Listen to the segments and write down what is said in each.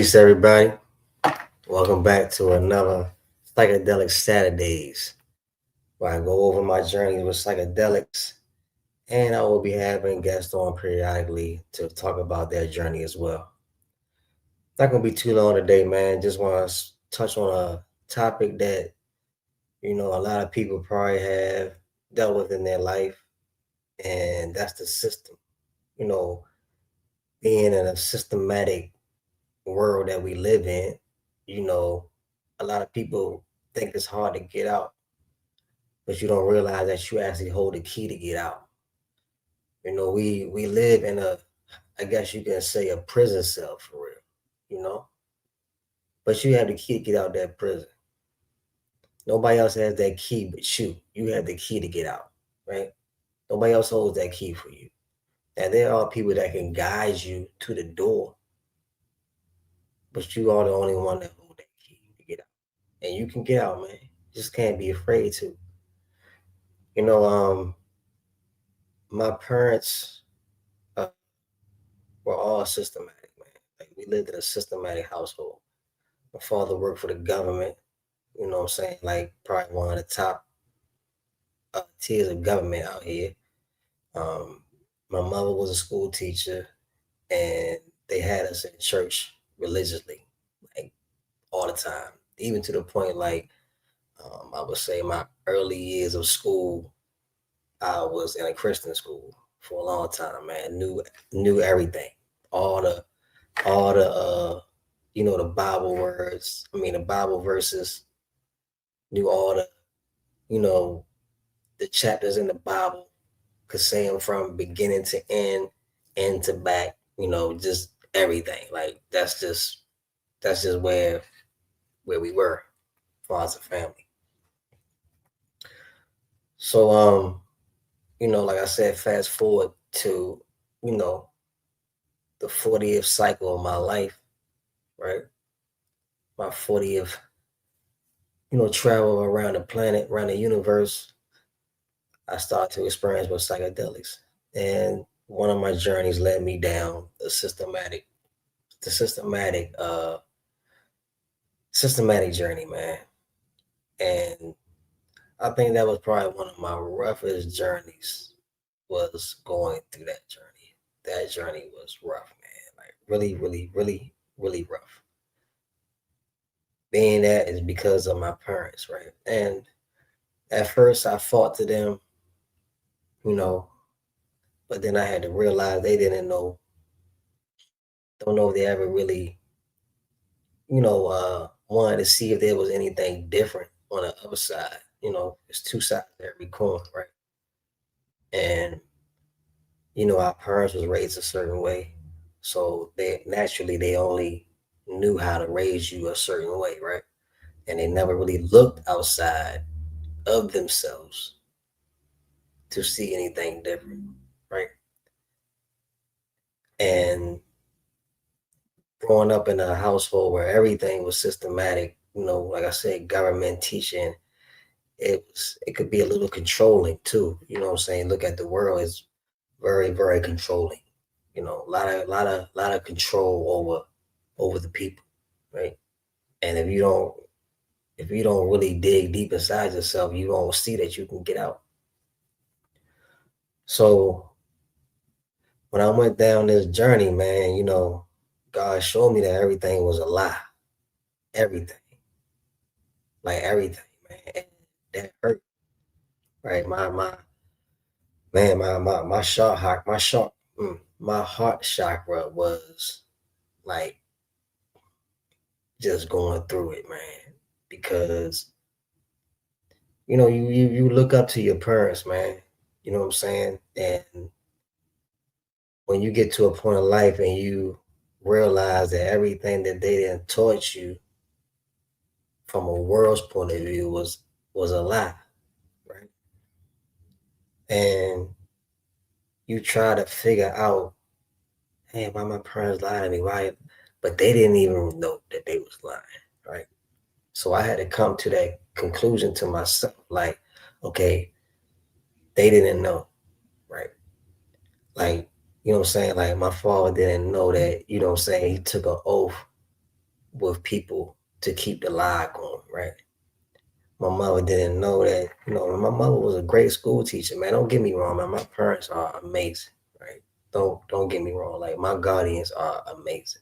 Peace, everybody. Welcome back to another psychedelic Saturdays, where I go over my journeys with psychedelics, and I will be having guests on periodically to talk about their journey as well. Not gonna be too long today, man. Just want to touch on a topic that a lot of people probably have dealt with in their life, and that's the system. You know, being in a systematic world that we live in, you know, a lot of people think it's hard to get out, but you don't realize that you actually hold the key to get out. We live in I guess you can say, a prison cell for real, you know, but you have the key to get out that prison. Nobody else has that key but you. You have the key to get out, right? Nobody else holds that key for you. And there are people that can guide you to the door, but you are the only one that holds that key to get out. And you can get out, man. Just can't be afraid to. You know, my parents uh, were all systematic, man. Like, we lived in a systematic household. My father worked for the government, you know what I'm saying? Like, probably one of the top tiers of government out here. Um, my mother was a school teacher, and they had us in church religiously, like, all the time. Even to the point, like, I would say my early years of school, I was in a Christian school for a long time, man. Knew everything, all the the Bible words. I mean, the Bible verses. Knew all you know the chapters in the Bible. Could say them from beginning to end to back. Just everything. Like, that's just where we were, as far as a family. So like I said, fast forward to you know the 40th cycle of my life, right? My 40th, travel around the planet, around the universe. I started to experience with psychedelics, and one of my journeys led me down the systematic journey, man. And I think that was probably one of my roughest journeys, was going through that journey. That journey was rough, man. Like, really, really, really, really rough. Being that is because of my parents, right? And at first I fought to them, you know, but then I had to realize they didn't know, don't know if they ever really, wanted to see if there was anything different on the other side. It's two sides to every coin, right? And our parents was raised a certain way, so they only knew how to raise you a certain way, right? And they never really looked outside of themselves to see anything different, right? And growing up in a household where everything was systematic, like I said, government teaching, it could be a little controlling too. You know what I'm saying? Look at the world, it's very, very controlling. A lot of control over the people, right? And if you don't really dig deep inside yourself, you won't see that you can get out. So when I went down this journey, man, God showed me that everything was a lie. Everything. Like, everything, man. And that hurt. Right. My heart chakra was, like, just going through it, man. Because you look up to your parents, man. You know what I'm saying? And when you get to a point of life and you realize that everything that they didn't taught you from a world's point of view was a lie, right? And you try to figure out, hey, why my parents lied to me? Why? But they didn't even know that they was lying, right? So I had to come to that conclusion to myself, like, okay, they didn't know, right? Like, you know what I'm saying? Like, my father didn't know that, he took an oath with people to keep the lie going, right? My mother didn't know that. My mother was a great school teacher, man. Don't get me wrong, man. My parents are amazing, right? Don't get me wrong. Like my guardians are amazing,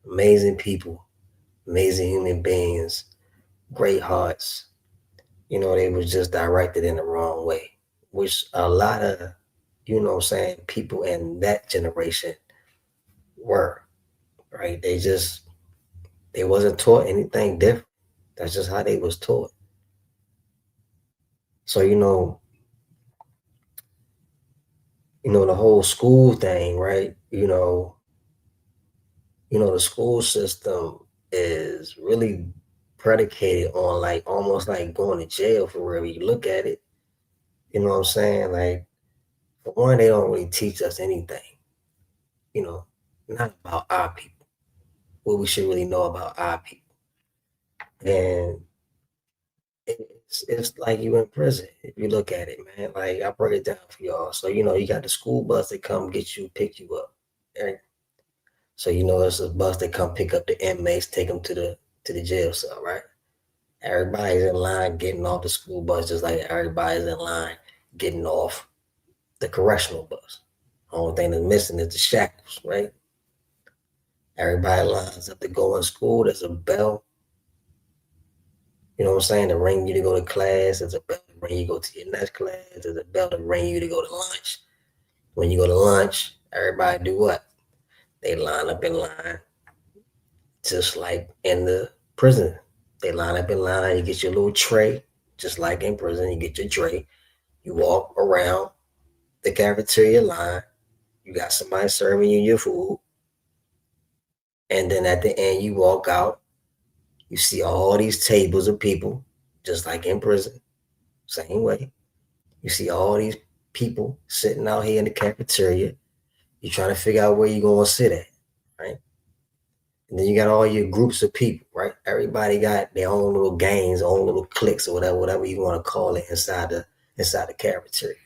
amazing people, amazing human beings, great hearts. They was just directed in the wrong way, which a lot of, saying, people in that generation were, right? They wasn't taught anything different. That's just how they was taught. So, the whole school thing, right? The school system is really predicated on like almost like going to jail for wherever you look at it. You know what I'm saying? Like, for one, they don't really teach us anything, you know, not about our people, what we should really know about our people. And it's like you in prison if you look at it, man. Like, I break it down for y'all. So, you got the school bus that come get you, pick you up. Right? So, it's a bus that come pick up the inmates, take them to the jail cell, right? Everybody's in line getting off the school bus, just like everybody's in line getting off the correctional bus. Only thing that's missing is the shackles, right? Everybody lines up to go in school. There's a bell, you know what I'm saying, to ring you to go to class. There's a bell to ring you to go to your next class. There's a bell to ring you to go to lunch. When you go to lunch, everybody do what? They line up in line, just like in the prison. They line up in line. You get your little tray, just like in prison. You get your tray. You walk around the cafeteria line. You got somebody serving you your food. And then at the end, you walk out. You see all these tables of people, just like in prison, same way. You see all these people sitting out here in the cafeteria. You're trying to figure out where you're going to sit at, right? And then you got all your groups of people, right? Everybody got their own little gangs, own little cliques, or whatever you want to call it inside the cafeteria.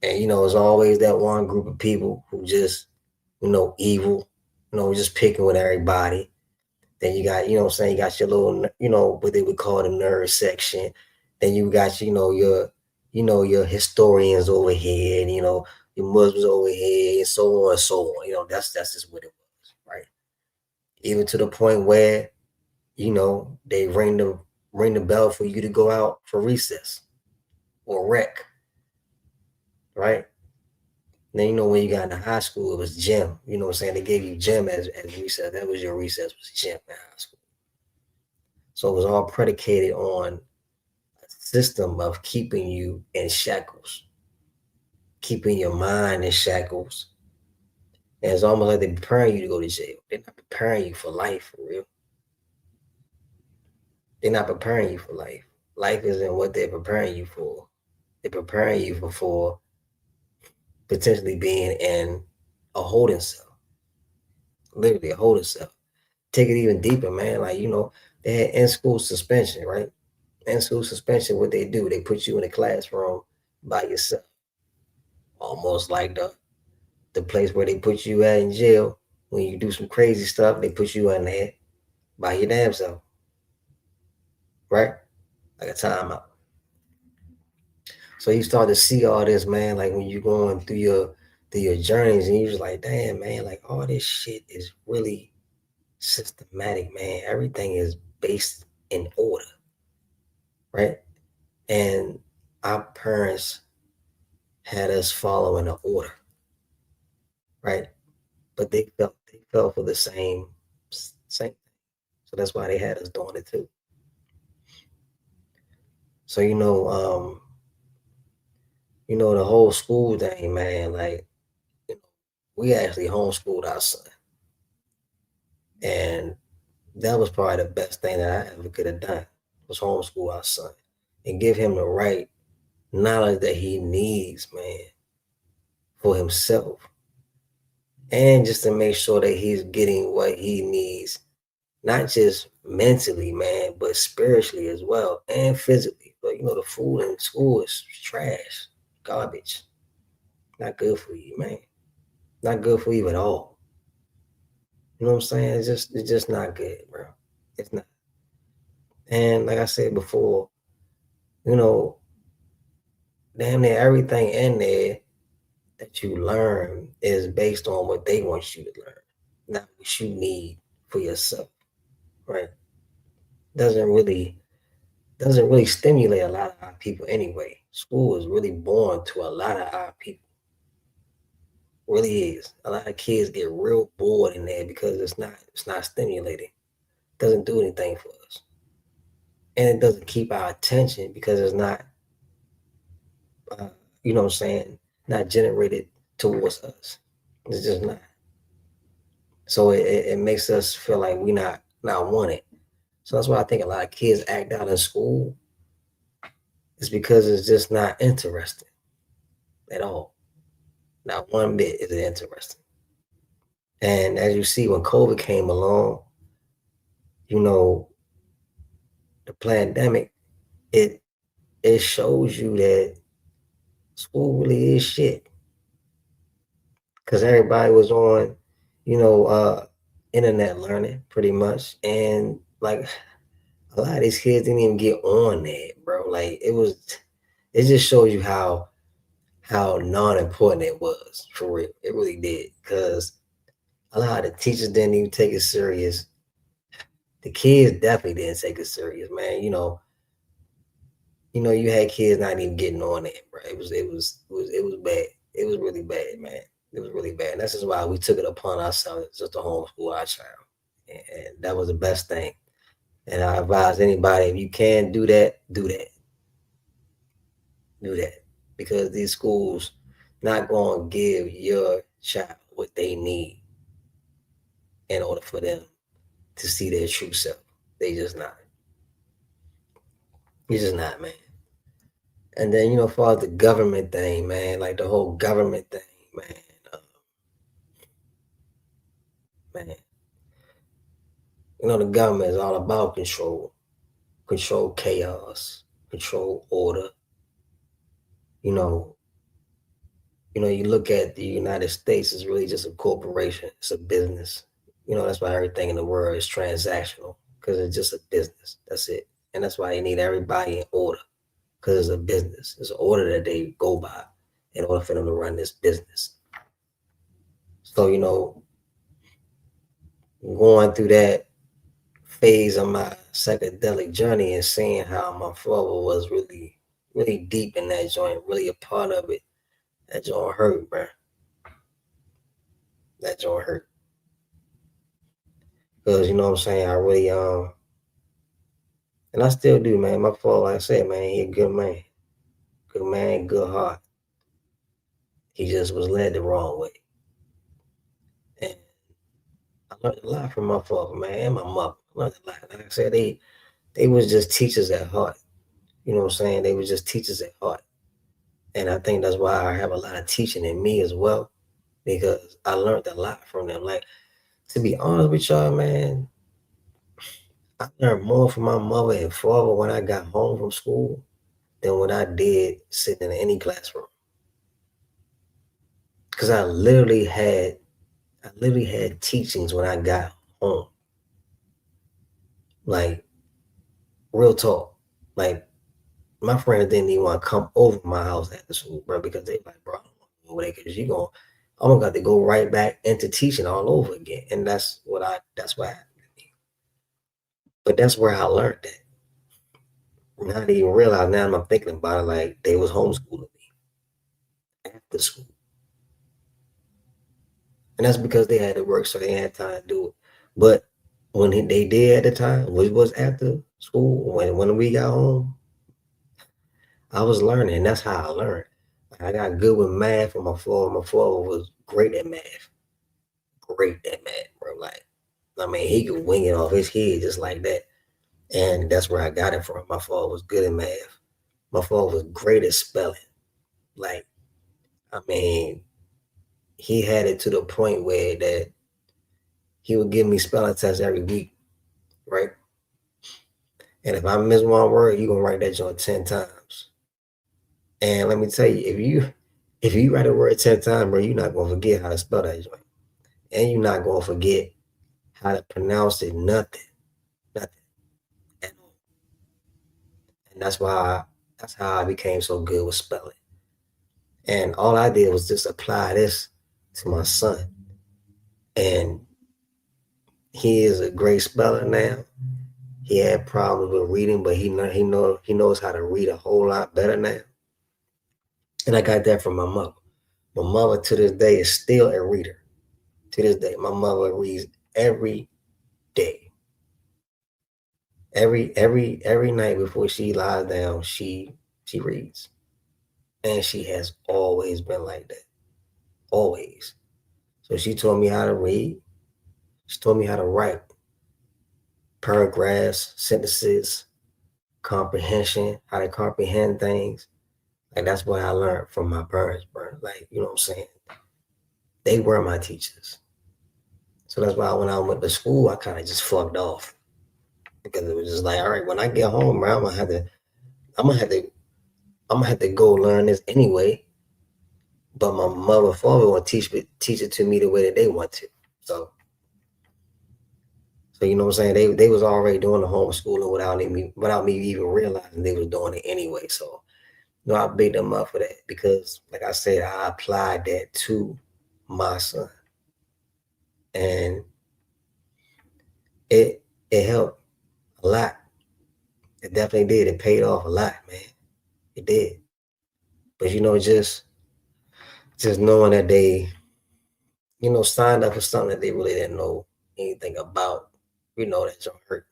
And it's always that one group of people who just, evil, just picking with everybody. Then you got, what I'm saying, you got your little, what they would call the nerd section. Then you got, your historians over here, and your Muslims over here, and so on and so on. That's just what it was, right? Even to the point where, they ring the bell for you to go out for recess or rec, right? Then when you got into high school, it was gym. You know what I'm saying? They gave you gym as recess. That was your recess, was gym in high school. So it was all predicated on a system of keeping you in shackles, keeping your mind in shackles. And it's almost like they're preparing you to go to jail. They're not preparing you for life, for real. They're not preparing you for life. Life isn't what they're preparing you for. They're preparing you for potentially being in a holding cell, literally a holding cell. Take it even deeper, man. Like, they had in-school suspension, right? In-school suspension, what they do, they put you in a classroom by yourself, almost like the place where they put you at in jail. When you do some crazy stuff, they put you in there by your damn self, right? Like a timeout. So you start to see all this, man, like when you're going through your journeys, and you're just like, damn, man, like all this shit is really systematic, man. Everything is based in order, right? And our parents had us following the order, right? But they fell for the same. So that's why they had us doing it too. So the whole school thing, man. Like, we actually homeschooled our son, and that was probably the best thing that I ever could have done, was homeschool our son and give him the right knowledge that he needs, man, for himself, and just to make sure that he's getting what he needs, not just mentally, man, but spiritually as well, and physically. But the food in school is trash, garbage, not good for you, man, not good for you at all. You know what I'm saying? It's just not good, bro. It's not. And like I said before, you know, damn near everything in there that you learn is based on what they want you to learn, not what you need for yourself, right? Doesn't really doesn't really stimulate a lot of our people anyway. School is really born to a lot of our people. Really is. A lot of kids get real bored in there because it's not stimulating. It doesn't do anything for us. And it doesn't keep our attention because it's not uh, you know what I'm saying, not generated towards us. It's just not. So it makes us feel like we not wanted. So that's why I think a lot of kids act out in school. It's because it's just not interesting at all. Not one bit is it interesting. And as you see, when COVID came along, you know, the pandemic, it it shows you that school really is shit. Because everybody was on, you know, internet learning pretty much. And like a lot of these kids didn't even get on that, bro. Like it just shows you how non-important it was for real. It really did. Because a lot of the teachers didn't even take it serious. The kids definitely didn't take it serious, man. You had kids not even getting on it, bro. It was bad. It was really bad, man. It was really bad. And that's just why we took it upon ourselves just to homeschool our child. And that was the best thing. And I advise anybody, if you can do that, do that. Do that. Because these schools not going to give your child what they need in order for them to see their true self. They just not. It's just not, man. And then, as far as the government thing, man, like the whole government thing, man, uh, man, the government is all about control chaos, control order. You know, you look at the United States, it's really just a corporation. It's a business. That's why everything in the world is transactional because it's just a business. That's it. And that's why you need everybody in order because it's a business. It's an order that they go by in order for them to run this business. So, going through that phase of my psychedelic journey and seeing how my father was really, really deep in that joint, really a part of it, that joint hurt, bro. That joint hurt. Because, you know what I'm saying? I really, and I still do, man. My father, like I said, man, he a good man. Good man, good heart. He just was led the wrong way. And I learned a lot from my father, man, and my mother. I learned a lot. Like I said, they was just teachers at heart. You know what I'm saying? They were just teachers at heart. And I think that's why I have a lot of teaching in me as well, because I learned a lot from them. Like, to be honest with y'all, man, I learned more from my mother and father when I got home from school than what I did sitting in any classroom. Because I literally had teachings when I got home. Like, real talk. Like, my friends didn't even want to come over my house after school, bro, because they like, bro, I don't want to go over there because I'm gonna got to go right back into teaching all over again. And that's what happened to me. But that's where I learned that. And I didn't even realize now I'm thinking about it, like they was homeschooling me after school. And that's because they had to work, so they had time to do it. But when they did at the time, which was after school, when we got home, I was learning. And that's how I learned. I got good with math from my father. My father was great at math. Great at math, bro. Like, I mean, he could wing it off his head just like that. And that's where I got it from. My father was good at math. My father was great at spelling. Like, I mean, he had it to the point where that he would give me spelling tests every week, right? And if I miss one word, you gonna write that joint 10 times. And let me tell you, if you write a word 10 times, bro, you're not gonna forget how to spell that joint. And you're not gonna forget how to pronounce it, nothing, nothing at all. And that's how I became so good with spelling. And all I did was just apply this to my son. And he is a great speller now. He had problems with reading, but he knows how to read a whole lot better now. And I got that from my mother. My mother to this day is still a reader. To this day, my mother reads every day. Every night before she lies down, she reads. And she has always been like that. Always. So she taught me how to read. She taught me how to write paragraphs, sentences, comprehension, how to comprehend things. Like that's what I learned from my parents, bro. Like, you know what I'm saying? They were my teachers. So that's why when I went to school, I kind of just fucked off. Because it was just like, all right, when I get home, bro, I'm gonna have to I'm gonna have to go learn this anyway. But my mother and father want to teach it to me the way that they want to. So you know what I'm saying? They was already doing the homeschooling without me even realizing they was doing it anyway. So you know, I beat them up for that because, like I said, I applied that to my son, and it helped a lot. It definitely did. It paid off a lot, man. It did. But you know, just knowing that they, you know, signed up for something that they really didn't know anything about, you know, that's gonna hurt.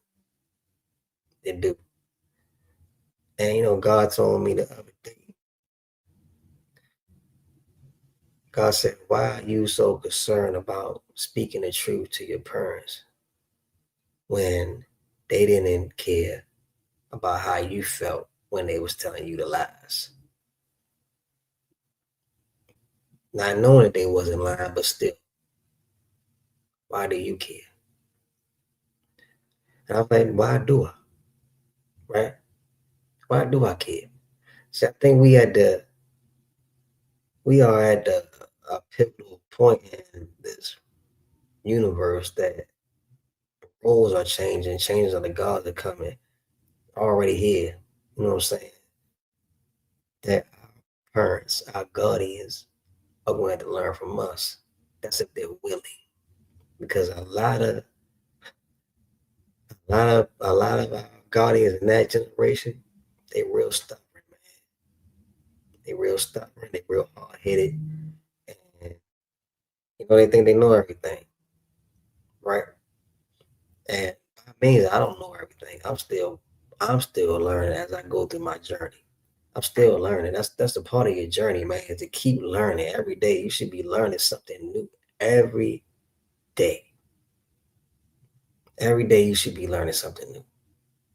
They do. And you know, God told me the other day, God said, why are you so concerned about speaking the truth to your parents when they didn't care about how you felt when they was telling you the lies? Not knowing that they wasn't lying, but still, why do you care? And I'm like, why do I? Right? Why do I care? See, I think we are at the a pivotal point in this universe that rules are changing, changes of the gods are coming already here. You know what I'm saying? That our parents, our guardians, are going to learn from us. That's if they're willing. Because a lot of our guardians in that generation, they real stubborn, man. They real stubborn, they real hard headed. And you know, they think they know everything, right? And I mean, I don't know everything. I'm still learning as I go through my journey. I'm still learning. That's a part of your journey, man. To keep learning every day. You should be learning something new every day. Every day you should be learning something new.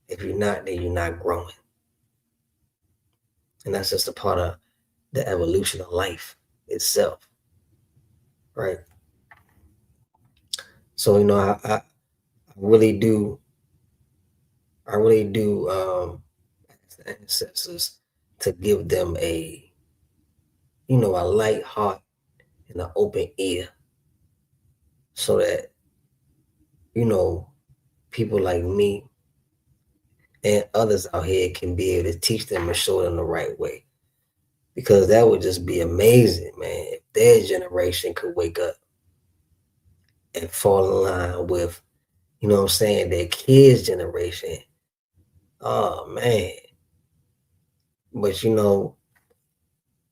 If you're not, then you're not growing. And that's just a part of the evolution of life itself, right? So you know, I really do, ask the ancestors to give them a light heart and an open ear, so that you know people like me and others out here can be able to teach them and show them the right way. Because that would just be amazing, man, if their generation could wake up and fall in line with, you know what I'm saying, their kids' generation. Oh man. But you know,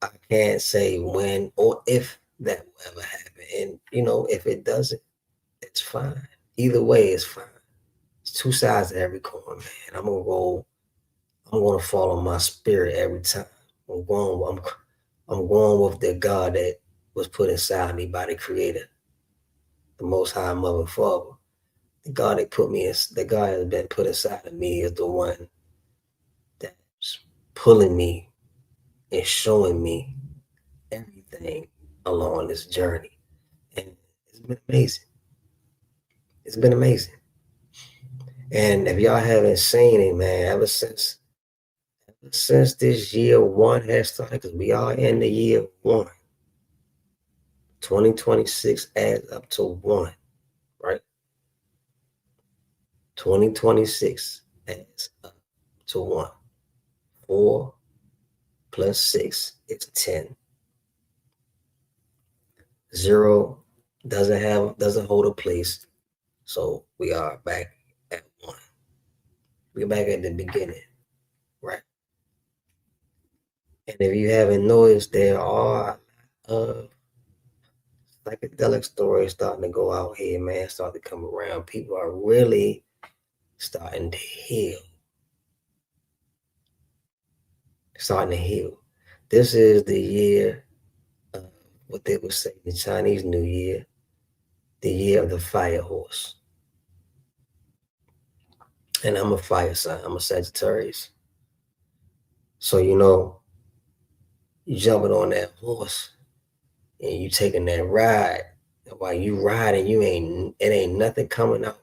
I can't say when or if that will ever happen. And you know, if it doesn't, it's fine. Either way, it's fine. It's two sides of every coin, man. I'm gonna follow my spirit every time. I'm going with the God that was put inside me by the Creator, the Most High Mother and Father. The God has been put inside of me is the one that's pulling me and showing me everything along this journey. And it's been amazing. It's been amazing. And if y'all haven't seen it, man, ever since this year one has started, because we are in the year one, 2026 adds up to one, right? 2026 adds up to 1. 4 plus 6 is 10. 0 doesn't hold a place. So we are back at 1. We're back at the beginning, right? And if you haven't noticed, there are psychedelic stories starting to go out here, man, starting to come around. People are really starting to heal. Starting to heal. This is the year of what they would say, the Chinese New Year, the year of the fire horse. And I'm a fire sign. I'm a Sagittarius. So, you jumping on that horse and you taking that ride. And while you riding, it ain't nothing coming out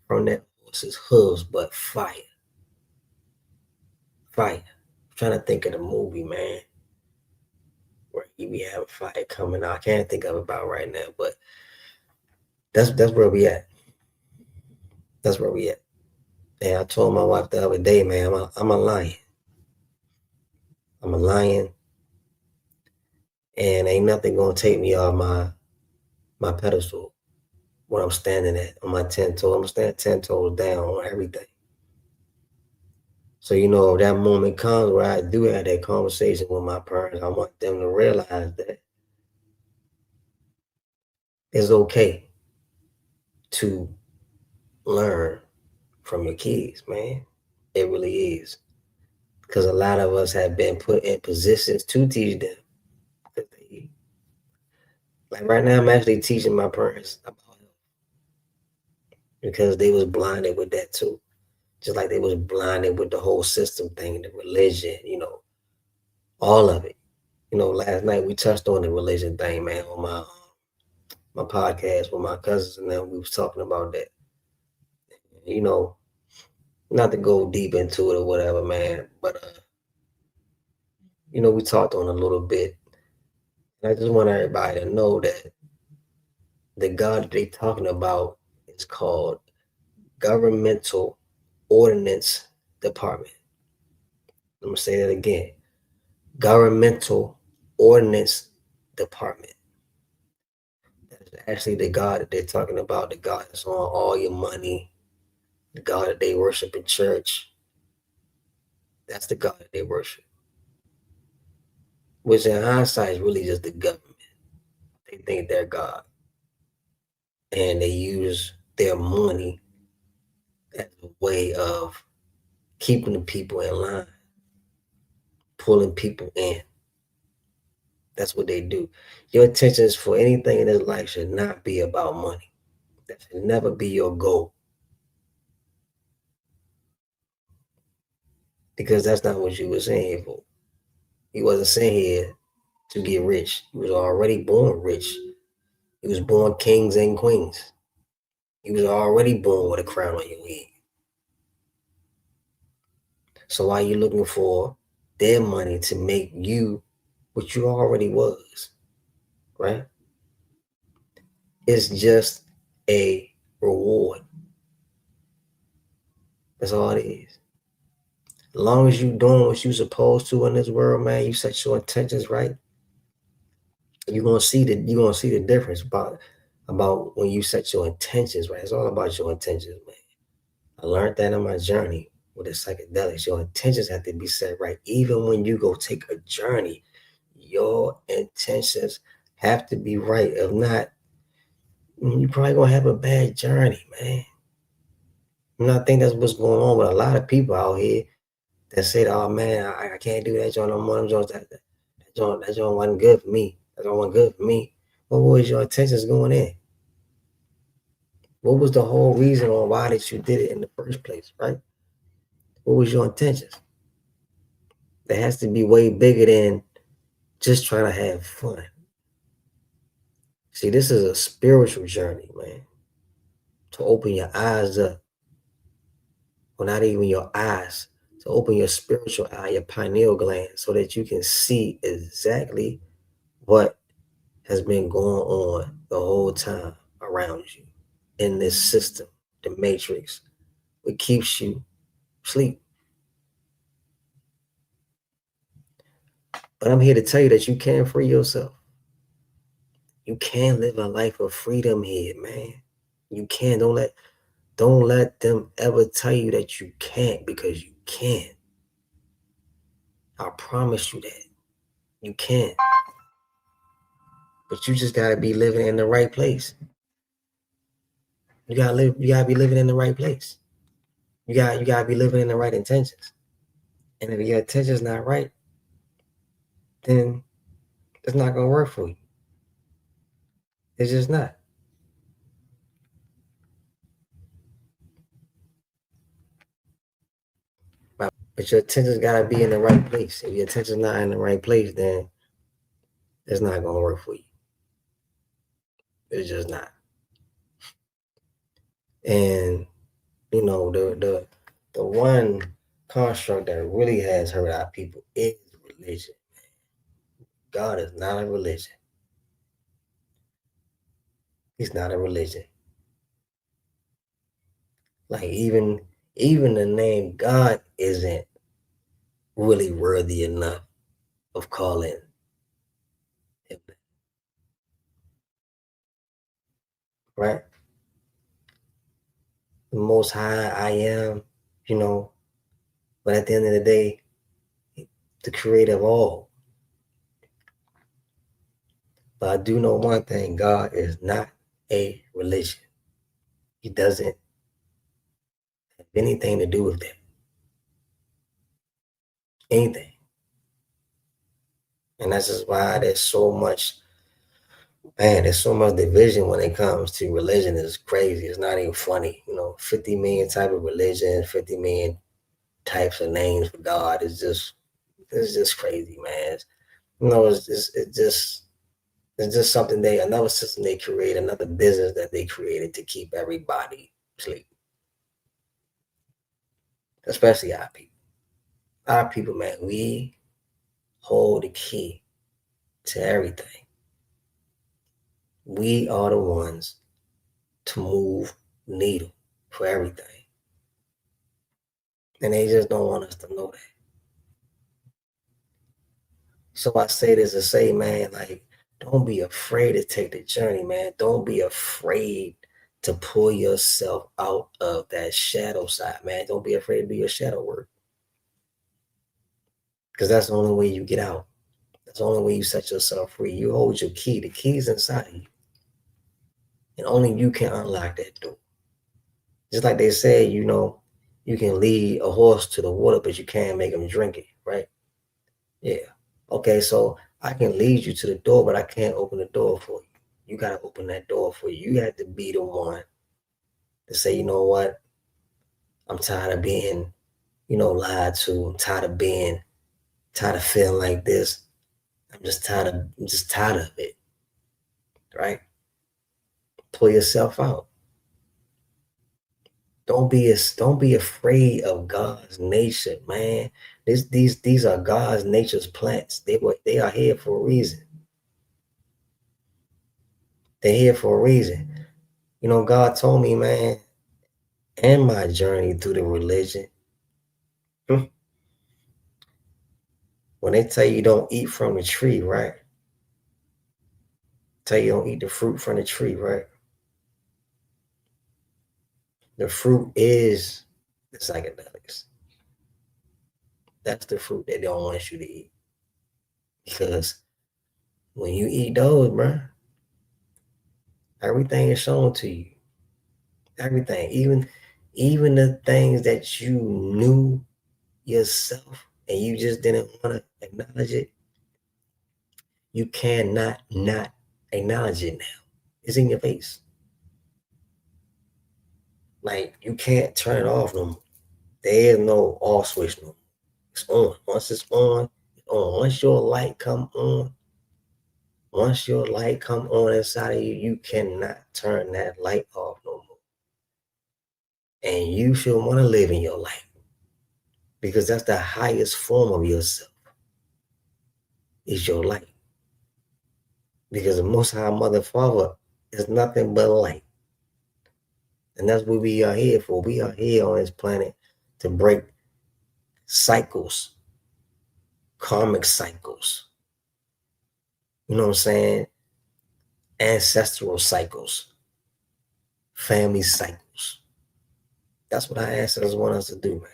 from that horse's hooves but fire. Fire. I'm trying to think of the movie, man, where you be having fire coming out. I can't think of it about right now, but that's where we at. That's where we at. And I told my wife the other day, man, I'm a lion. I'm a lion, and ain't nothing gonna take me off my pedestal when I'm standing at on my 10 toes. I'm gonna stand 10 toes down on everything. So if that moment comes where I do have that conversation with my parents, I want them to realize that it's okay to learn from your kids, man. It really is. Because a lot of us have been put in positions to teach them. Like right now, I'm actually teaching my parents about health because they was blinded with that too. Just like they was blinded with the whole system thing, the religion, all of it. Last night we touched on the religion thing, man, on my podcast with my cousins, and then we was talking about that. You know, Not to go deep into it or whatever, man, but we talked on a little bit. And I just want everybody to know that the God that they talking about is called Governmental Ordinance Department. I'm gonna say that again. Governmental Ordinance Department. That is actually the God that they're talking about, the God that's on all your money, the God that they worship in church. That's the God that they worship. Which in hindsight is really just the government. They think they're God. And they use their money as a way of keeping the people in line, pulling people in. That's what they do. Your intentions for anything in this life should not be about money. That should never be your goal. Because that's not what you were saying here for. You wasn't saying here to get rich. You was already born rich. You was born kings and queens. You was already born with a crown on your head. So why are you looking for their money to make you what you already was, right? It's just a reward. That's all it is. As long as you doing what you supposed to in this world, man, you set your intentions right, you're gonna see the difference about when you set your intentions right. It's all about your intentions, man. I learned that on my journey with the psychedelics. Your intentions have to be set right. Even when you go take a journey, your intentions have to be right. If not, you're probably gonna have a bad journey, man. And I think that's what's going on with a lot of people out here that said, "Oh man, I can't do that joint no more. That joint wasn't good for me. That joint wasn't good for me." What was your intentions going in? What was the whole reason on why that you did it in the first place, right? What was your intentions? That has to be way bigger than just trying to have fun. See, this is a spiritual journey, man. To open your eyes up, or not even your eyes, to open your spiritual eye, your pineal gland, so that you can see exactly what has been going on the whole time around you in this system, the matrix, what keeps you asleep. But I'm here to tell you that you can free yourself. You can live a life of freedom here, man. You can. Don't let them ever tell you that you can't, because you can. I promise you that. You can. But you just gotta be living in the right place. You gotta be living in the right place. You gotta be living in the right intentions. And if your intention's not right, then it's not gonna work for you. It's just not. But your intentions gotta be in the right place. If your intention's not in the right place, then it's not gonna work for you. It's just not. And the one construct that really has hurt our people is religion. God is not a religion. He's not a religion. Like even the name God isn't really worthy enough of calling him, right? The most high I am, you know, but at the end of the day, the creator of all. But I do know one thing: God is not a religion. He doesn't have anything to do with that. Anything. And that's just why there's so much division when it comes to religion. It's crazy. It's not even funny. 50 million type of religion, 50 million types of names for God. It's just crazy, man. It's just something another system they created, another business that they created to keep everybody asleep, especially our people. Our people, man, we hold the key to everything. We are the ones to move needle for everything. And they just don't want us to know that. So I say this to say, man, like, don't be afraid to take the journey, man. Don't be afraid to pull yourself out of that shadow side, man. Don't be afraid to do your shadow work. Because that's the only way you get out. That's the only way you set yourself free. You hold your key. The key's inside of you. And only you can unlock that door. Just like they say, you can lead a horse to the water, but you can't make him drink it, right? Yeah. Okay, so I can lead you to the door, but I can't open the door for you. You got to open that door for you. You have to be the one to say, you know what? I'm tired of being, lied to. Tired of feeling like this. I'm just tired of it, right? Pull yourself out. Don't be afraid of God's nature, man. These are God's nature's plants. They are here for a reason. They're here for a reason. God told me, man, and my journey through the religion. When they tell you don't eat from the tree, right? Tell you don't eat the fruit from the tree, right? The fruit is the psychedelics. That's the fruit they don't want you to eat. Because when you eat those, bro, everything is shown to you. Everything, even the things that you knew yourself and you just didn't want to acknowledge it, you cannot not acknowledge it now. It's in your face. Like, you can't turn it off no more. There is no off switch no more. It's on. Once it's on, it's on. Once your light come on inside of you, you cannot turn that light off no more. And you should want to live in your light, because that's the highest form of yourself, is your light. Because the Most High Mother Father is nothing but light. And that's what we are here for. We are here on this planet to break cycles, karmic cycles. You know what I'm saying? Ancestral cycles, family cycles. That's what our ancestors want us to do, man.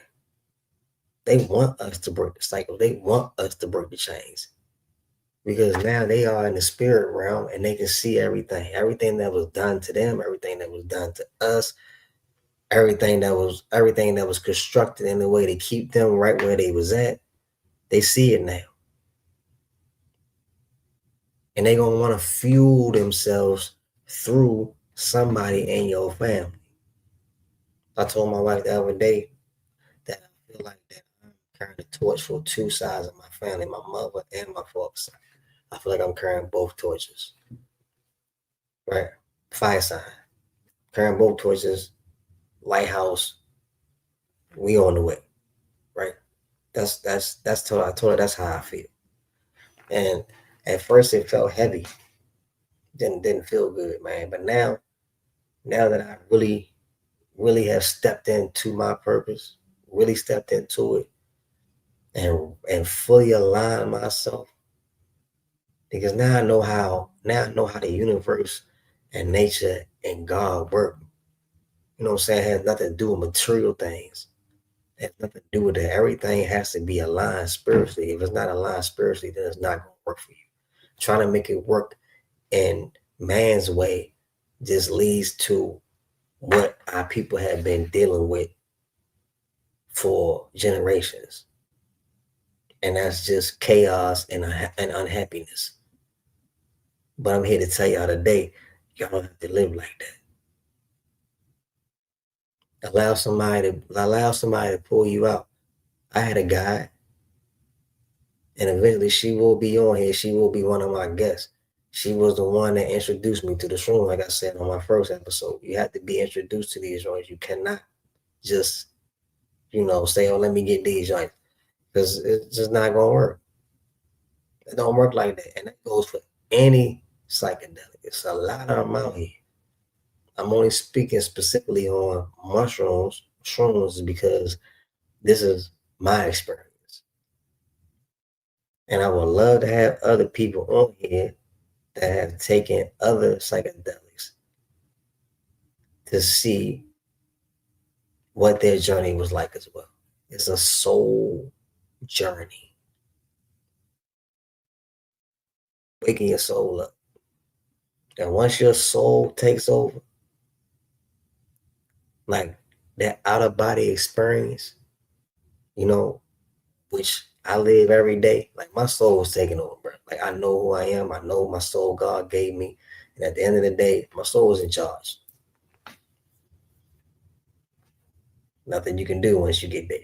They want us to break the cycle. They want us to break the chains. Because now they are in the spirit realm and they can see everything that was done to them, everything that was done to us, everything that was constructed in a way to keep them right where they was at. They see it now. And they gonna want to fuel themselves through somebody in your family. I told my wife the other day that I feel like that I'm carrying the torch for two sides of my family, my mother and my father's side. I feel like I'm carrying both torches, right? Fire sign, carrying both torches, lighthouse. We on the way, right? I told her that's how I feel. And at first it felt heavy, didn't feel good, man. But now that I really have stepped into my purpose, really stepped into it, and fully aligned myself, because now I know how the universe and nature and God work. You know what I'm saying? It has nothing to do with material things. It has nothing to do with that. Everything has to be aligned spiritually. If it's not aligned spiritually, then it's not going to work for you. Trying to make it work in man's way just leads to what our people have been dealing with for generations. And that's just chaos and unhappiness. But I'm here to tell y'all today, y'all don't have to live like that. Allow somebody to pull you out. I had a guy, and eventually she will be on here. She will be one of my guests. She was the one that introduced me to this room, like I said on my first episode. You have to be introduced to these joints. You cannot just, say, oh, let me get these joints. Because it's just not gonna work. It don't work like that. And that goes for any psychedelic. It's a lot of them out here. I'm only speaking specifically on shrooms, because this is my experience. And I would love to have other people on here that have taken other psychedelics to see what their journey was like as well. It's a soul journey, waking your soul up. And once your soul takes over, like that out of body experience, you know, which I live every day. Like my soul was taking over, bro. Like I know who I am. I know my soul God gave me. And at the end of the day, my soul is in charge. Nothing you can do once you get there.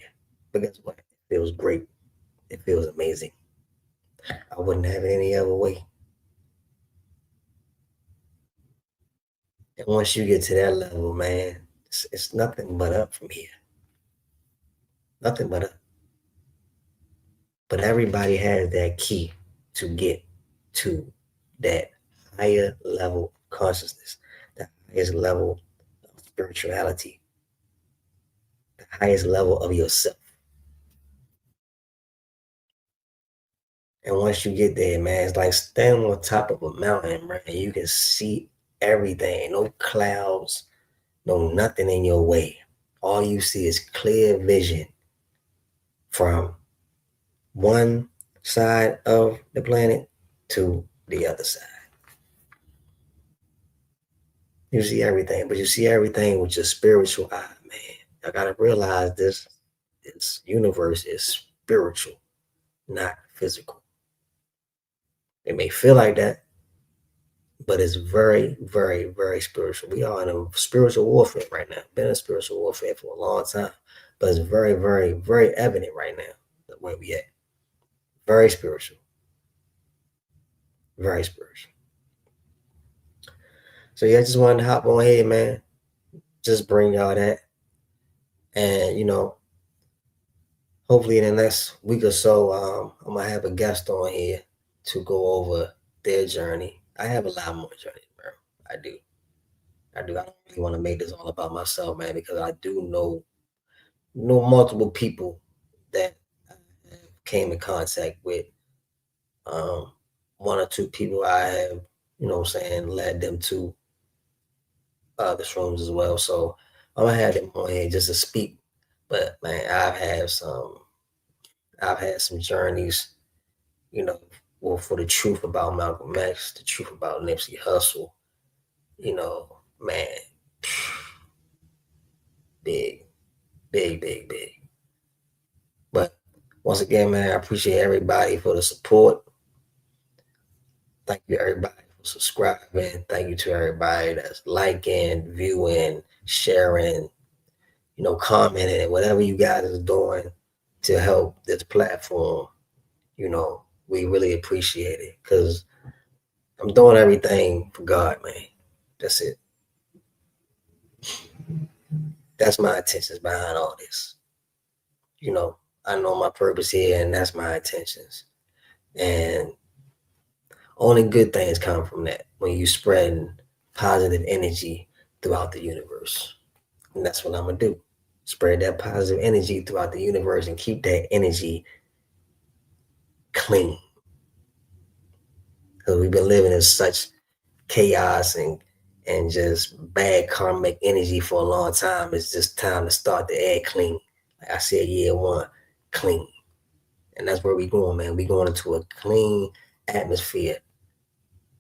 But guess what? It feels great. It feels amazing. I wouldn't have it any other way. And once you get to that level, man, it's nothing but up from here. Nothing but up. But everybody has that key to get to that higher level of consciousness, the highest level of spirituality, the highest level of yourself. And once you get there, man, it's like standing on top of a mountain, right? And you can see everything, no clouds, no nothing in your way. All you see is clear vision from one side of the planet to the other side. You see everything, but you see everything with your spiritual eye, man. I gotta realize this universe is spiritual, not physical. It may feel like that, but it's very, very, very spiritual. We are in a spiritual warfare right now. Been in spiritual warfare for a long time, but it's very, very, very evident right now where we at. Very spiritual, very spiritual. So yeah, I just wanted to hop on here, man. Just bring y'all that, and hopefully in the next week or so, I'm gonna have a guest on here to go over their journey. I have a lot more journey, bro. I do. I do. I don't really want to make this all about myself, man, because I do know multiple people that I came in contact with. Um, one or two people I have, led them to this rooms as well. So I'm gonna have them on here just to speak. But man, I've had some journeys, you know, well, for the truth about Malcolm X, the truth about Nipsey Hussle, man, big, big, big, big. But once again, man, I appreciate everybody for the support. Thank you everybody for subscribing. Thank you to everybody that's liking, viewing, sharing, commenting, whatever you guys are doing to help this platform. We really appreciate it because I'm doing everything for God, man. That's it. That's my intentions behind all this. I know my purpose here, and that's my intentions. And only good things come from that when you spreading positive energy throughout the universe. And that's what I'm gonna do. Spread that positive energy throughout the universe and keep that energy clean. Because we've been living in such chaos and just bad karmic energy for a long time. It's just time to start the air clean. Like I said, year one, clean. And that's where we going, man. We going into a clean atmosphere.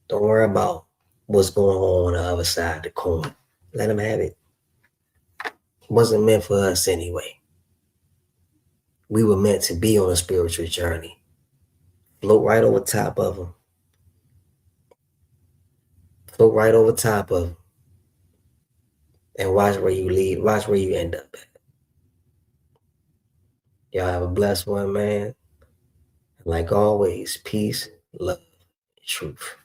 Don't worry about what's going on the other side of the coin. Let them have it. It wasn't meant for us anyway. We were meant to be on a spiritual journey. Float right over top of them. Float right over top of them. And watch where you lead. Watch where you end up at. Y'all have a blessed one, man. And like always, peace, love, and truth.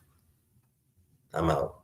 I'm out.